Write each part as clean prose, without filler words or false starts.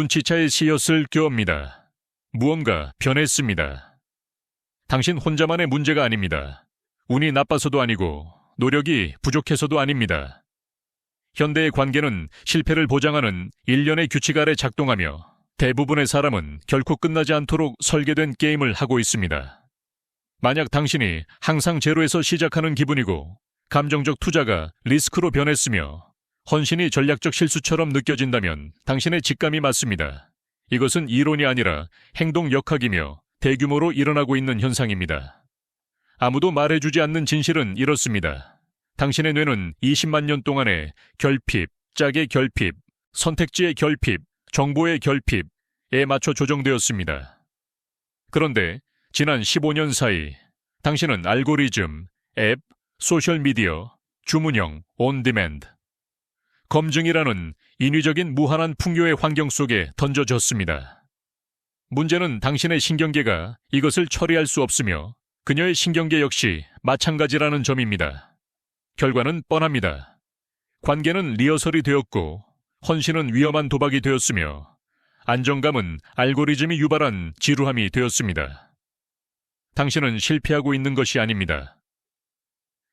눈치차에 씨앗을 껴옵니다. 무언가 변했습니다. 당신 혼자만의 문제가 아닙니다. 운이 나빠서도 아니고 노력이 부족해서도 아닙니다. 현대의 관계는 실패를 보장하는 일련의 규칙 아래 작동하며 대부분의 사람은 결코 끝나지 않도록 설계된 게임을 하고 있습니다. 만약 당신이 항상 제로에서 시작하는 기분이고 감정적 투자가 리스크로 변했으며 헌신이 전략적 실수처럼 느껴진다면 당신의 직감이 맞습니다. 이것은 이론이 아니라 행동 역학이며 대규모로 일어나고 있는 현상입니다. 아무도 말해주지 않는 진실은 이렇습니다. 당신의 뇌는 20만 년 동안의 결핍, 짝의 결핍, 선택지의 결핍, 정보의 결핍에 맞춰 조정되었습니다. 그런데 지난 15년 사이 당신은 알고리즘, 앱, 소셜미디어, 주문형, 온디맨드, 검증이라는 인위적인 무한한 풍요의 환경 속에 던져졌습니다. 문제는 당신의 신경계가 이것을 처리할 수 없으며 그녀의 신경계 역시 마찬가지라는 점입니다. 결과는 뻔합니다. 관계는 리허설이 되었고 헌신은 위험한 도박이 되었으며 안정감은 알고리즘이 유발한 지루함이 되었습니다. 당신은 실패하고 있는 것이 아닙니다.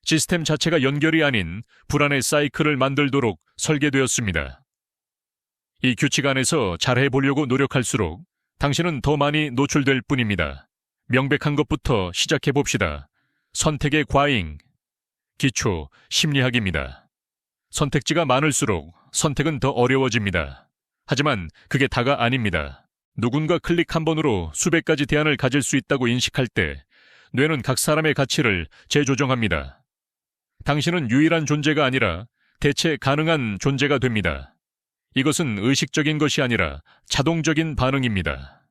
시스템 자체가 연결이 아닌 불안의 사이클을 만들도록 설계되었습니다. 이 규칙 안에서 잘해보려고 노력할수록 당신은 더 많이 노출될 뿐입니다. 명백한 것부터 시작해봅시다. 선택의 과잉, 기초 심리학입니다. 선택지가 많을수록 선택은 더 어려워집니다. 하지만 그게 다가 아닙니다. 누군가 클릭 한 번으로 수백 가지 대안을 가질 수 있다고 인식할 때 뇌는 각 사람의 가치를 재조정합니다. 당신은 유일한 존재가 아니라 대체 가능한 존재가 됩니다. 이것은 의식적인 것이 아니라 자동적인 반응입니다.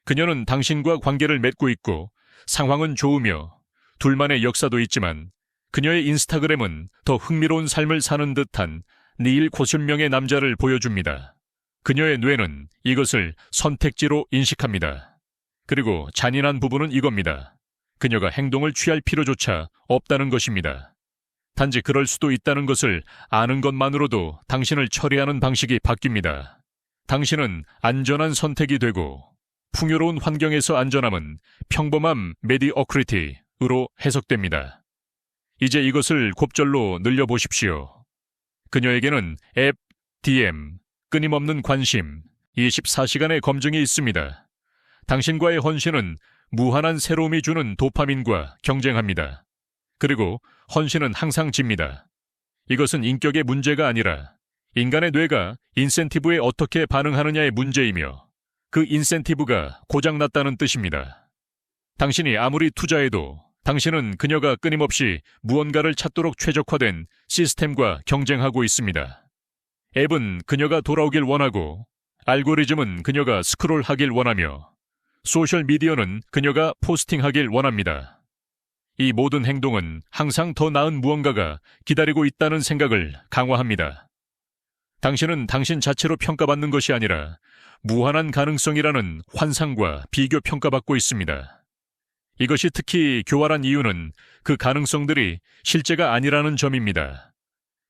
그녀는 당신과 관계를 맺고 있고 상황은 좋으며 둘만의 역사도 있지만 그녀의 인스타그램은 더 흥미로운 삶을 사는 듯한 니일 고슬명의 남자를 보여줍니다. 그녀의 뇌는 이것을 선택지로 인식합니다. 그리고 잔인한 부분은 이겁니다. 그녀가 행동을 취할 필요조차 없다는 것입니다. 단지 그럴 수도 있다는 것을 아는 것만으로도 당신을 처리하는 방식이 바뀝니다. 당신은 안전한 선택이 되고 풍요로운 환경에서 안전함은 평범한 메디어크리티로 해석됩니다. 이제 이것을 곱절로 늘려보십시오. 그녀에게는 앱, DM, 끊임없는 관심, 24시간의 검증이 있습니다. 당신과의 헌신은 무한한 새로움이 주는 도파민과 경쟁합니다. 그리고 헌신은 항상 집니다. 이것은 인격의 문제가 아니라 인간의 뇌가 인센티브에 어떻게 반응하느냐의 문제이며 그 인센티브가 고장났다는 뜻입니다. 당신이 아무리 투자해도 당신은 그녀가 끊임없이 무언가를 찾도록 최적화된 시스템과 경쟁하고 있습니다. 앱은 그녀가 돌아오길 원하고 알고리즘은 그녀가 스크롤하길 원하며 소셜미디어는 그녀가 포스팅하길 원합니다. 이 모든 행동은 항상 더 나은 무언가가 기다리고 있다는 생각을 강화합니다. 당신은 당신 자체로 평가받는 것이 아니라 무한한 가능성이라는 환상과 비교 평가받고 있습니다. 이것이 특히 교활한 이유는 그 가능성들이 실제가 아니라는 점입니다.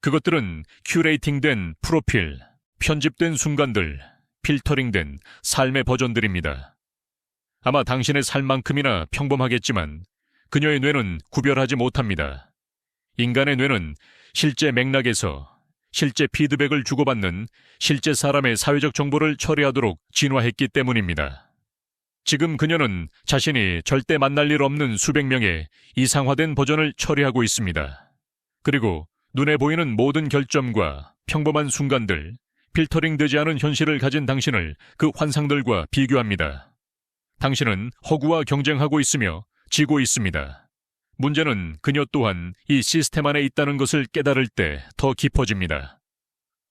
그것들은 큐레이팅된 프로필, 편집된 순간들, 필터링된 삶의 버전들입니다. 아마 당신의 삶만큼이나 평범하겠지만 그녀의 뇌는 구별하지 못합니다. 인간의 뇌는 실제 맥락에서 실제 피드백을 주고받는 실제 사람의 사회적 정보를 처리하도록 진화했기 때문입니다. 지금 그녀는 자신이 절대 만날 일 없는 수백 명의 이상화된 버전을 처리하고 있습니다. 그리고 눈에 보이는 모든 결점과 평범한 순간들, 필터링되지 않은 현실을 가진 당신을 그 환상들과 비교합니다. 당신은 허구와 경쟁하고 있으며 지고 있습니다. 문제는 그녀 또한 이 시스템 안에 있다는 것을 깨달을 때 더 깊어집니다.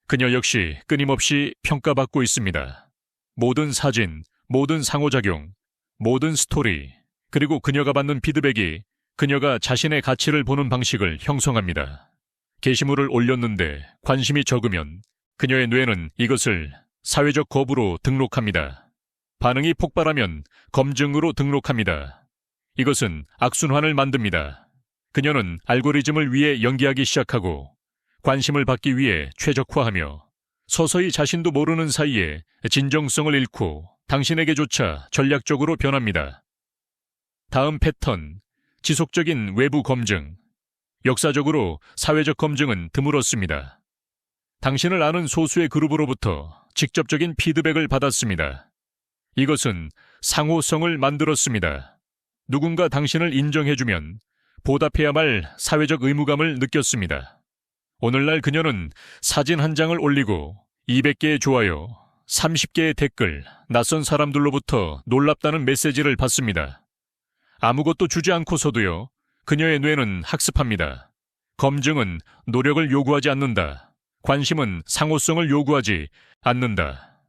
그녀 역시 끊임없이 평가받고 있습니다. 모든 사진, 모든 상호작용, 모든 스토리, 그리고 그녀가 받는 피드백이 그녀가 자신의 가치를 보는 방식을 형성합니다. 게시물을 올렸는데 관심이 적으면 그녀의 뇌는 이것을 사회적 거부로 등록합니다. 반응이 폭발하면 검증으로 등록합니다. 이것은 악순환을 만듭니다. 그녀는 알고리즘을 위해 연기하기 시작하고 관심을 받기 위해 최적화하며 서서히 자신도 모르는 사이에 진정성을 잃고 당신에게조차 전략적으로 변합니다. 다음 패턴, 지속적인 외부 검증. 역사적으로 사회적 검증은 드물었습니다. 당신을 아는 소수의 그룹으로부터 직접적인 피드백을 받았습니다. 이것은 상호성을 만들었습니다. 누군가 당신을 인정해주면 보답해야 말 사회적 의무감을 느꼈습니다. 오늘날 그녀는 사진 한 장을 올리고 200개의 좋아요, 30개의 댓글, 낯선 사람들로부터 놀랍다는 메시지를 받습니다. 아무것도 주지 않고서도요, 그녀의 뇌는 학습합니다. 검증은 노력을 요구하지 않는다. 관심은 상호성을 요구하지 않는다.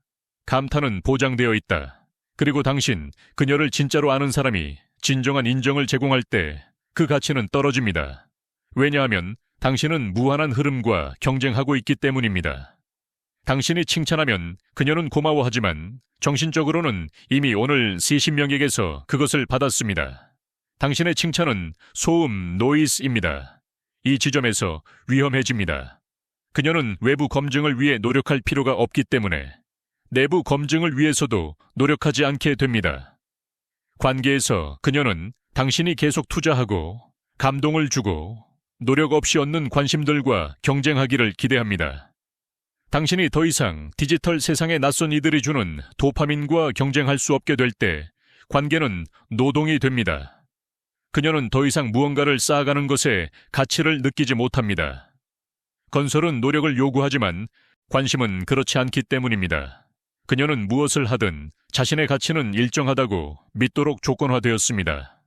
감탄은 보장되어 있다. 그리고 당신, 그녀를 진짜로 아는 사람이 진정한 인정을 제공할 때 그 가치는 떨어집니다. 왜냐하면 당신은 무한한 흐름과 경쟁하고 있기 때문입니다. 당신이 칭찬하면 그녀는 고마워하지만 정신적으로는 이미 오늘 수십 명에게서 그것을 받았습니다. 당신의 칭찬은 소음, 노이즈입니다. 이 지점에서 위험해집니다. 그녀는 외부 검증을 위해 노력할 필요가 없기 때문에 내부 검증을 위해서도 노력하지 않게 됩니다. 관계에서 그녀는 당신이 계속 투자하고 감동을 주고 노력 없이 얻는 관심들과 경쟁하기를 기대합니다. 당신이 더 이상 디지털 세상의 낯선 이들이 주는 도파민과 경쟁할 수 없게 될 때 관계는 노동이 됩니다. 그녀는 더 이상 무언가를 쌓아가는 것에 가치를 느끼지 못합니다. 건설은 노력을 요구하지만 관심은 그렇지 않기 때문입니다. 그녀는 무엇을 하든 자신의 가치는 일정하다고 믿도록 조건화되었습니다.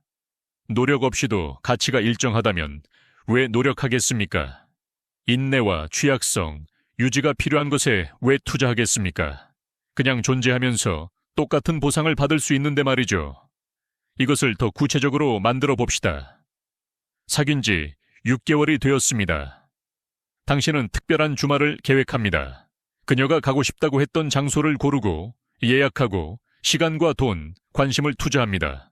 노력 없이도 가치가 일정하다면 왜 노력하겠습니까? 인내와 취약성, 유지가 필요한 것에 왜 투자하겠습니까? 그냥 존재하면서 똑같은 보상을 받을 수 있는데 말이죠. 이것을 더 구체적으로 만들어 봅시다. 사귄 지 6개월이 되었습니다. 당신은 특별한 주말을 계획합니다. 그녀가 가고 싶다고 했던 장소를 고르고 예약하고 시간과 돈, 관심을 투자합니다.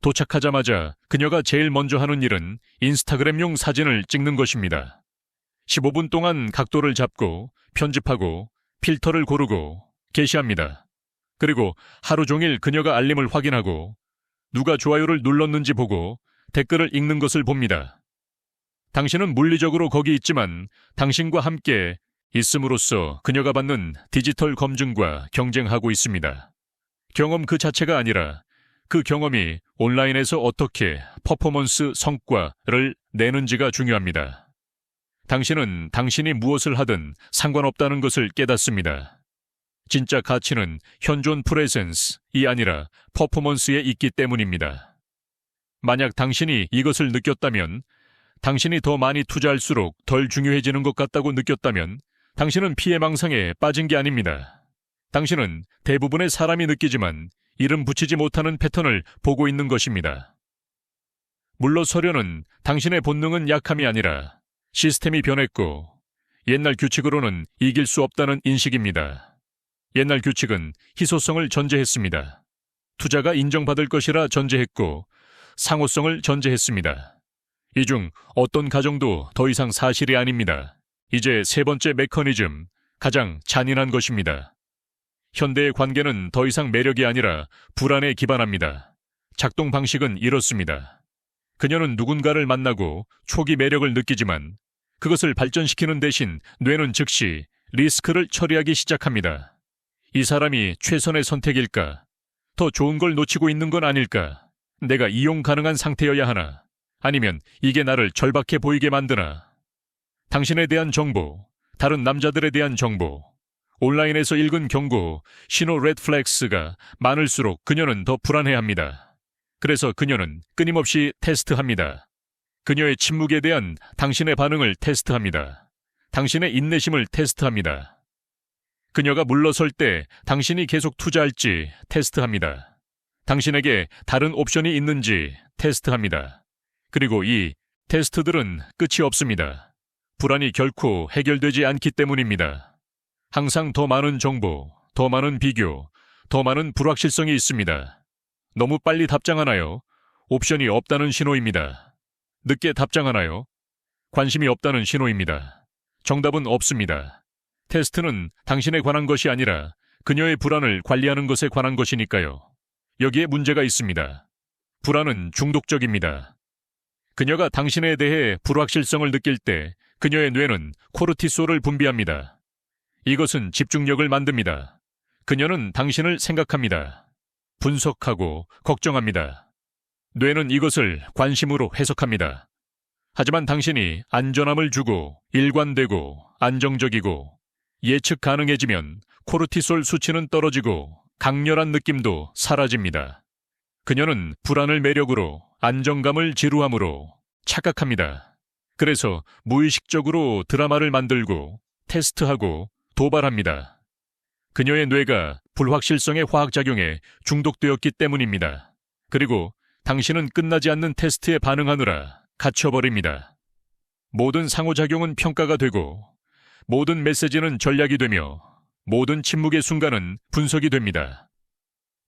도착하자마자 그녀가 제일 먼저 하는 일은 인스타그램용 사진을 찍는 것입니다. 15분 동안 각도를 잡고 편집하고 필터를 고르고 게시합니다. 그리고 하루 종일 그녀가 알림을 확인하고 누가 좋아요를 눌렀는지 보고 댓글을 읽는 것을 봅니다. 당신은 물리적으로 거기 있지만 당신과 함께 있음으로써 그녀가 받는 디지털 검증과 경쟁하고 있습니다. 경험 그 자체가 아니라 그 경험이 온라인에서 어떻게 퍼포먼스 성과를 내는지가 중요합니다. 당신은 당신이 무엇을 하든 상관없다는 것을 깨닫습니다. 진짜 가치는 현존 프레젠스이 아니라 퍼포먼스에 있기 때문입니다. 만약 당신이 이것을 느꼈다면, 당신이 더 많이 투자할수록 덜 중요해지는 것 같다고 느꼈다면 당신은 피해망상에 빠진 게 아닙니다. 당신은 대부분의 사람이 느끼지만 이름 붙이지 못하는 패턴을 보고 있는 것입니다. 물러서려는 당신의 본능은 약함이 아니라 시스템이 변했고 옛날 규칙으로는 이길 수 없다는 인식입니다. 옛날 규칙은 희소성을 전제했습니다. 투자가 인정받을 것이라 전제했고 상호성을 전제했습니다. 이 중 어떤 가정도 더 이상 사실이 아닙니다. 이제 세 번째 메커니즘, 가장 잔인한 것입니다. 현대의 관계는 더 이상 매력이 아니라 불안에 기반합니다. 작동 방식은 이렇습니다. 그녀는 누군가를 만나고 초기 매력을 느끼지만 그것을 발전시키는 대신 뇌는 즉시 리스크를 처리하기 시작합니다. 이 사람이 최선의 선택일까? 더 좋은 걸 놓치고 있는 건 아닐까? 내가 이용 가능한 상태여야 하나? 아니면 이게 나를 절박해 보이게 만드나? 당신에 대한 정보, 다른 남자들에 대한 정보, 온라인에서 읽은 경고, 신호 레드 플렉스가 많을수록 그녀는 더 불안해합니다. 그래서 그녀는 끊임없이 테스트합니다. 그녀의 침묵에 대한 당신의 반응을 테스트합니다. 당신의 인내심을 테스트합니다. 그녀가 물러설 때 당신이 계속 투자할지 테스트합니다. 당신에게 다른 옵션이 있는지 테스트합니다. 그리고 이 테스트들은 끝이 없습니다. 불안이 결코 해결되지 않기 때문입니다. 항상 더 많은 정보, 더 많은 비교, 더 많은 불확실성이 있습니다. 너무 빨리 답장하나요? 옵션이 없다는 신호입니다. 늦게 답장하나요? 관심이 없다는 신호입니다. 정답은 없습니다. 테스트는 당신에 관한 것이 아니라 그녀의 불안을 관리하는 것에 관한 것이니까요. 여기에 문제가 있습니다. 불안은 중독적입니다. 그녀가 당신에 대해 불확실성을 느낄 때 그녀의 뇌는 코르티솔을 분비합니다. 이것은 집중력을 만듭니다. 그녀는 당신을 생각합니다. 분석하고 걱정합니다. 뇌는 이것을 관심으로 해석합니다. 하지만 당신이 안전함을 주고 일관되고 안정적이고 예측 가능해지면 코르티솔 수치는 떨어지고 강렬한 느낌도 사라집니다. 그녀는 불안을 매력으로 안정감을 지루함으로 착각합니다. 그래서 무의식적으로 드라마를 만들고 테스트하고 도발합니다. 그녀의 뇌가 불확실성의 화학작용에 중독되었기 때문입니다. 그리고 당신은 끝나지 않는 테스트에 반응하느라 갇혀버립니다. 모든 상호작용은 평가가 되고 모든 메시지는 전략이 되며 모든 침묵의 순간은 분석이 됩니다.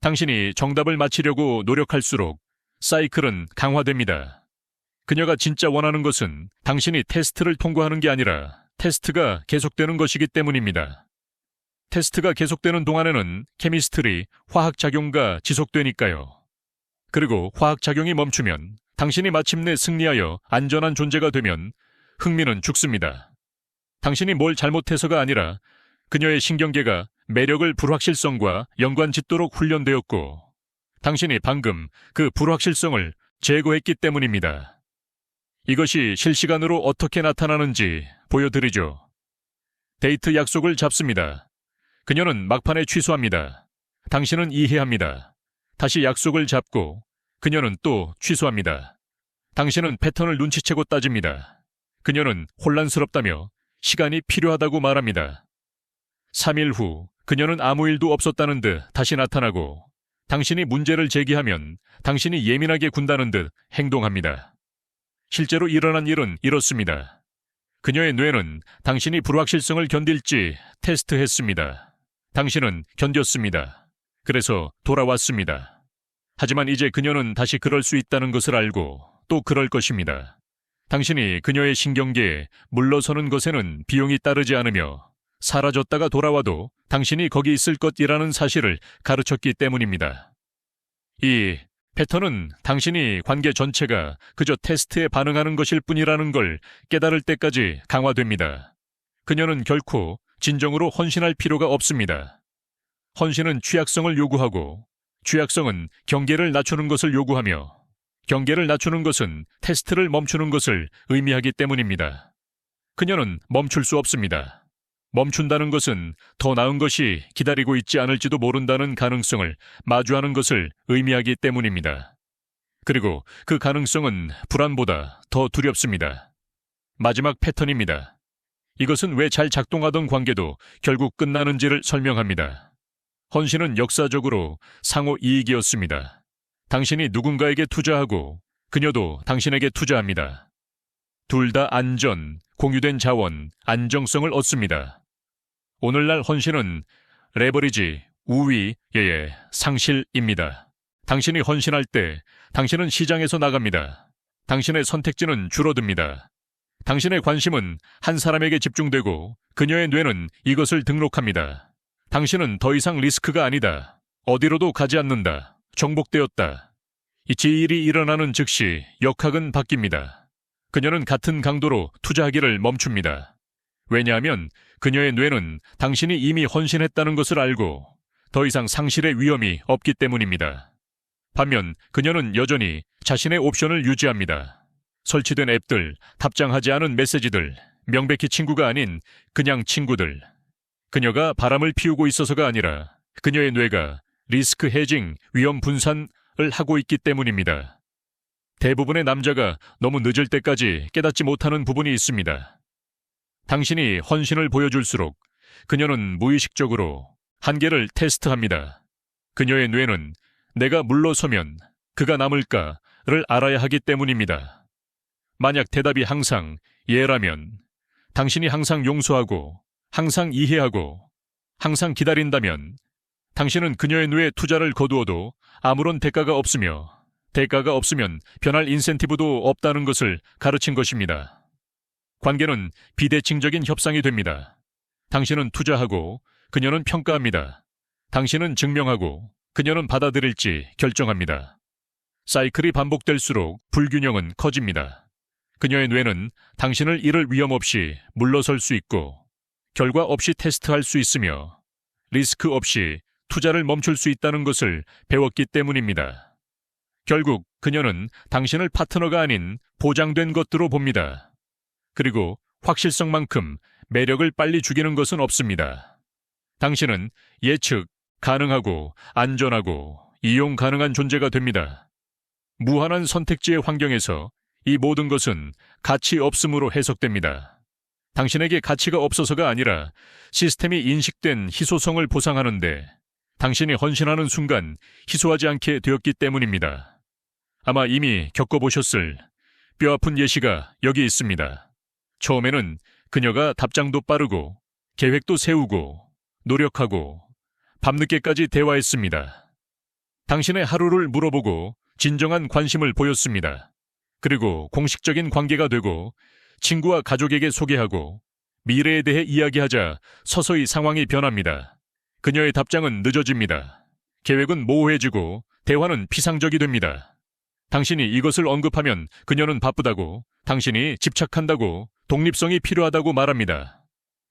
당신이 정답을 맞히려고 노력할수록 사이클은 강화됩니다. 그녀가 진짜 원하는 것은 당신이 테스트를 통과하는 게 아니라 테스트가 계속되는 것이기 때문입니다. 테스트가 계속되는 동안에는 케미스트리, 화학작용가 지속되니까요. 그리고 화학작용이 멈추면 당신이 마침내 승리하여 안전한 존재가 되면 흥미는 죽습니다. 당신이 뭘 잘못해서가 아니라 그녀의 신경계가 매력을 불확실성과 연관짓도록 훈련되었고 당신이 방금 그 불확실성을 제거했기 때문입니다. 이것이 실시간으로 어떻게 나타나는지 보여드리죠. 데이트 약속을 잡습니다. 그녀는 막판에 취소합니다. 당신은 이해합니다. 다시 약속을 잡고 그녀는 또 취소합니다. 당신은 패턴을 눈치채고 따집니다. 그녀는 혼란스럽다며 시간이 필요하다고 말합니다. 3일 후 그녀는 아무 일도 없었다는 듯 다시 나타나고 당신이 문제를 제기하면 당신이 예민하게 군다는 듯 행동합니다. 실제로 일어난 일은 이렇습니다. 그녀의 뇌는 당신이 불확실성을 견딜지 테스트했습니다. 당신은 견뎠습니다. 그래서 돌아왔습니다. 하지만 이제 그녀는 다시 그럴 수 있다는 것을 알고 또 그럴 것입니다. 당신이 그녀의 신경계에 물러서는 것에는 비용이 따르지 않으며 사라졌다가 돌아와도 당신이 거기 있을 것이라는 사실을 가르쳤기 때문입니다. 이 패턴은 당신이 관계 전체가 그저 테스트에 반응하는 것일 뿐이라는 걸 깨달을 때까지 강화됩니다. 그녀는 결코 진정으로 헌신할 필요가 없습니다. 헌신은 취약성을 요구하고 취약성은 경계를 낮추는 것을 요구하며 경계를 낮추는 것은 테스트를 멈추는 것을 의미하기 때문입니다. 그녀는 멈출 수 없습니다. 멈춘다는 것은 더 나은 것이 기다리고 있지 않을지도 모른다는 가능성을 마주하는 것을 의미하기 때문입니다. 그리고 그 가능성은 불안보다 더 두렵습니다. 마지막 패턴입니다. 이것은 왜 잘 작동하던 관계도 결국 끝나는지를 설명합니다. 헌신은 역사적으로 상호 이익이었습니다. 당신이 누군가에게 투자하고 그녀도 당신에게 투자합니다. 둘 다 안전, 공유된 자원, 안정성을 얻습니다. 오늘날 헌신은 레버리지, 우위의 상실입니다. 당신이 헌신할 때 당신은 시장에서 나갑니다. 당신의 선택지는 줄어듭니다. 당신의 관심은 한 사람에게 집중되고 그녀의 뇌는 이것을 등록합니다. 당신은 더 이상 리스크가 아니다. 어디로도 가지 않는다. 정복되었다. 이 지일이 일어나는 즉시 역학은 바뀝니다. 그녀는 같은 강도로 투자하기를 멈춥니다. 왜냐하면 그녀의 뇌는 당신이 이미 헌신했다는 것을 알고 더 이상 상실의 위험이 없기 때문입니다. 반면 그녀는 여전히 자신의 옵션을 유지합니다. 설치된 앱들, 답장하지 않은 메시지들, 명백히 친구가 아닌 그냥 친구들. 그녀가 바람을 피우고 있어서가 아니라 그녀의 뇌가 리스크 해징, 위험 분산을 하고 있기 때문입니다. 대부분의 남자가 너무 늦을 때까지 깨닫지 못하는 부분이 있습니다. 당신이 헌신을 보여줄수록 그녀는 무의식적으로 한계를 테스트합니다. 그녀의 뇌는 내가 물러서면 그가 남을까를 알아야 하기 때문입니다. 만약 대답이 항상 예라면 당신이 항상 용서하고 항상 이해하고 항상 기다린다면 당신은 그녀의 뇌에 투자를 거두어도 아무런 대가가 없으며 대가가 없으면 변할 인센티브도 없다는 것을 가르친 것입니다. 관계는 비대칭적인 협상이 됩니다. 당신은 투자하고 그녀는 평가합니다. 당신은 증명하고 그녀는 받아들일지 결정합니다. 사이클이 반복될수록 불균형은 커집니다. 그녀의 뇌는 당신을 잃을 위험 없이 물러설 수 있고 결과 없이 테스트할 수 있으며 리스크 없이 투자를 멈출 수 있다는 것을 배웠기 때문입니다. 결국 그녀는 당신을 파트너가 아닌 보장된 것으로 봅니다. 그리고 확실성만큼 매력을 빨리 죽이는 것은 없습니다. 당신은 예측, 가능하고 안전하고 이용 가능한 존재가 됩니다. 무한한 선택지의 환경에서 이 모든 것은 가치 없음으로 해석됩니다. 당신에게 가치가 없어서가 아니라 시스템이 인식된 희소성을 보상하는데 당신이 헌신하는 순간 희소하지 않게 되었기 때문입니다. 아마 이미 겪어보셨을 뼈아픈 예시가 여기 있습니다. 처음에는 그녀가 답장도 빠르고 계획도 세우고 노력하고 밤늦게까지 대화했습니다. 당신의 하루를 물어보고 진정한 관심을 보였습니다. 그리고 공식적인 관계가 되고 친구와 가족에게 소개하고 미래에 대해 이야기하자 서서히 상황이 변합니다. 그녀의 답장은 늦어집니다. 계획은 모호해지고 대화는 피상적이 됩니다. 당신이 이것을 언급하면 그녀는 바쁘다고, 당신이 집착한다고, 독립성이 필요하다고 말합니다.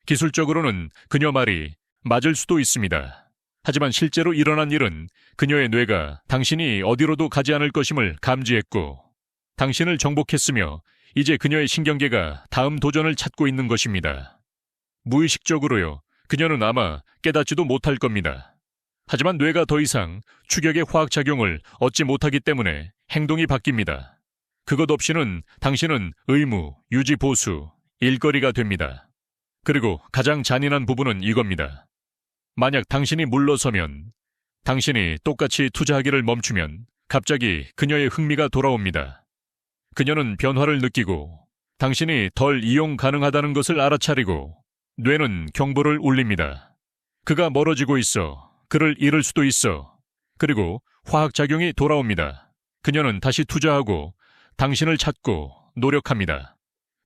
기술적으로는 그녀 말이 맞을 수도 있습니다. 하지만 실제로 일어난 일은 그녀의 뇌가 당신이 어디로도 가지 않을 것임을 감지했고 당신을 정복했으며 이제 그녀의 신경계가 다음 도전을 찾고 있는 것입니다. 무의식적으로요. 그녀는 아마 깨닫지도 못할 겁니다. 하지만 뇌가 더 이상 추격의 화학작용을 얻지 못하기 때문에 행동이 바뀝니다. 그것 없이는 당신은 의무, 유지 보수, 일거리가 됩니다. 그리고 가장 잔인한 부분은 이겁니다. 만약 당신이 물러서면, 당신이 똑같이 투자하기를 멈추면 갑자기 그녀의 흥미가 돌아옵니다. 그녀는 변화를 느끼고 당신이 덜 이용 가능하다는 것을 알아차리고 뇌는 경보를 울립니다. 그가 멀어지고 있어. 그를 잃을 수도 있어. 그리고 화학작용이 돌아옵니다. 그녀는 다시 투자하고 당신을 찾고 노력합니다.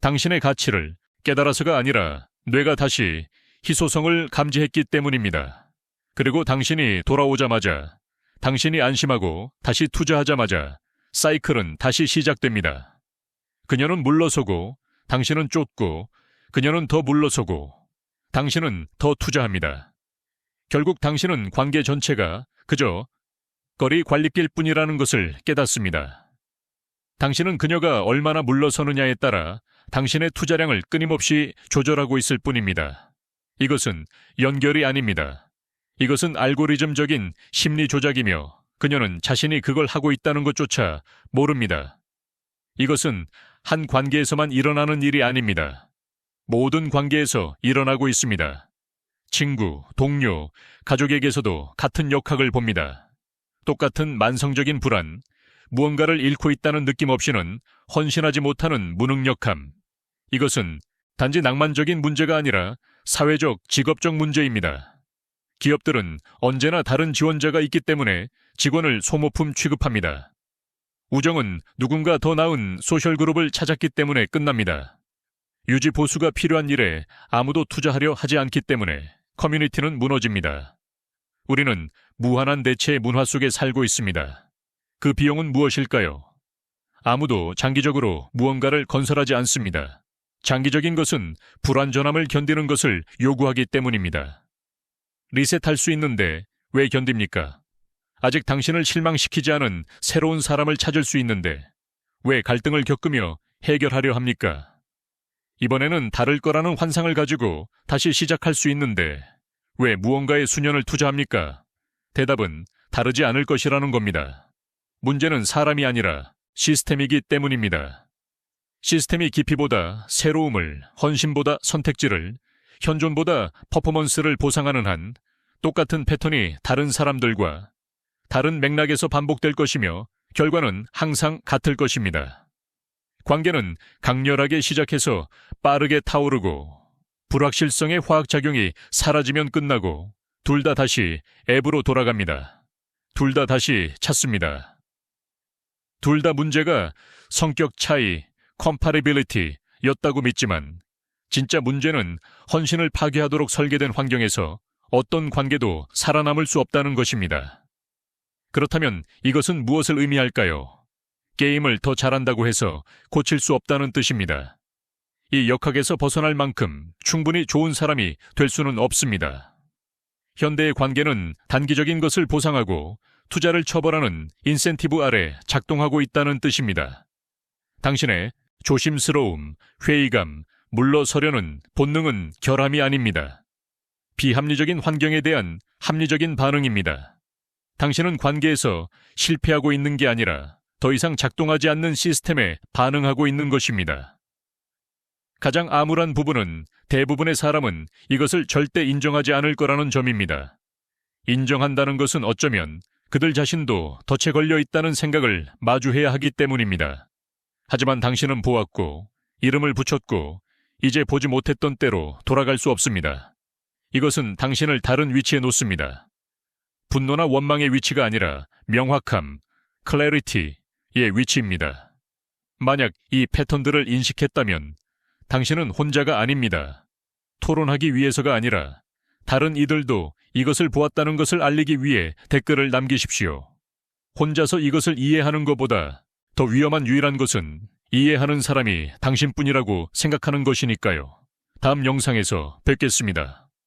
당신의 가치를 깨달아서가 아니라 뇌가 다시 희소성을 감지했기 때문입니다. 그리고 당신이 돌아오자마자, 당신이 안심하고 다시 투자하자마자 사이클은 다시 시작됩니다. 그녀는 물러서고 당신은 쫓고 그녀는 더 물러서고 당신은 더 투자합니다. 결국 당신은 관계 전체가 그저 거리 관리길 뿐이라는 것을 깨닫습니다. 당신은 그녀가 얼마나 물러서느냐에 따라 당신의 투자량을 끊임없이 조절하고 있을 뿐입니다. 이것은 연결이 아닙니다. 이것은 알고리즘적인 심리 조작이며 그녀는 자신이 그걸 하고 있다는 것조차 모릅니다. 이것은 한 관계에서만 일어나는 일이 아닙니다. 모든 관계에서 일어나고 있습니다. 친구, 동료, 가족에게서도 같은 역학을 봅니다. 똑같은 만성적인 불안, 무언가를 잃고 있다는 느낌 없이는 헌신하지 못하는 무능력함. 이것은 단지 낭만적인 문제가 아니라 사회적, 직업적 문제입니다. 기업들은 언제나 다른 지원자가 있기 때문에 직원을 소모품 취급합니다. 우정은 누군가 더 나은 소셜그룹을 찾았기 때문에 끝납니다. 유지 보수가 필요한 일에 아무도 투자하려 하지 않기 때문에 커뮤니티는 무너집니다. 우리는 무한한 대체의 문화 속에 살고 있습니다. 그 비용은 무엇일까요? 아무도 장기적으로 무언가를 건설하지 않습니다. 장기적인 것은 불완전함을 견디는 것을 요구하기 때문입니다. 리셋할 수 있는데 왜 견딥니까? 아직 당신을 실망시키지 않은 새로운 사람을 찾을 수 있는데 왜 갈등을 겪으며 해결하려 합니까? 이번에는 다를 거라는 환상을 가지고 다시 시작할 수 있는데 왜 무언가에 수년을 투자합니까? 대답은 다르지 않을 것이라는 겁니다. 문제는 사람이 아니라 시스템이기 때문입니다. 시스템이 깊이보다 새로움을, 헌신보다 선택지를, 현존보다 퍼포먼스를 보상하는 한 똑같은 패턴이 다른 사람들과 다른 맥락에서 반복될 것이며 결과는 항상 같을 것입니다. 관계는 강렬하게 시작해서 빠르게 타오르고 불확실성의 화학작용이 사라지면 끝나고 둘 다 다시 앱으로 돌아갑니다. 둘 다 다시 찾습니다. 둘 다 문제가 성격 차이, 컴파리빌리티였다고 믿지만 진짜 문제는 헌신을 파괴하도록 설계된 환경에서 어떤 관계도 살아남을 수 없다는 것입니다. 그렇다면 이것은 무엇을 의미할까요? 게임을 더 잘한다고 해서 고칠 수 없다는 뜻입니다. 이 역학에서 벗어날 만큼 충분히 좋은 사람이 될 수는 없습니다. 현대의 관계는 단기적인 것을 보상하고 투자를 처벌하는 인센티브 아래 작동하고 있다는 뜻입니다. 당신의 조심스러움, 회의감, 물러서려는 본능은 결함이 아닙니다. 비합리적인 환경에 대한 합리적인 반응입니다. 당신은 관계에서 실패하고 있는 게 아니라 더 이상 작동하지 않는 시스템에 반응하고 있는 것입니다. 가장 암울한 부분은 대부분의 사람은 이것을 절대 인정하지 않을 거라는 점입니다. 인정한다는 것은 어쩌면 그들 자신도 덫에 걸려 있다는 생각을 마주해야 하기 때문입니다. 하지만 당신은 보았고, 이름을 붙였고, 이제 보지 못했던 때로 돌아갈 수 없습니다. 이것은 당신을 다른 위치에 놓습니다. 분노나 원망의 위치가 아니라 명확함, clarity의 위치입니다. 만약 이 패턴들을 인식했다면 당신은 혼자가 아닙니다. 토론하기 위해서가 아니라 다른 이들도 이것을 보았다는 것을 알리기 위해 댓글을 남기십시오. 혼자서 이것을 이해하는 것보다 더 위험한 유일한 것은 이해하는 사람이 당신뿐이라고 생각하는 것이니까요. 다음 영상에서 뵙겠습니다.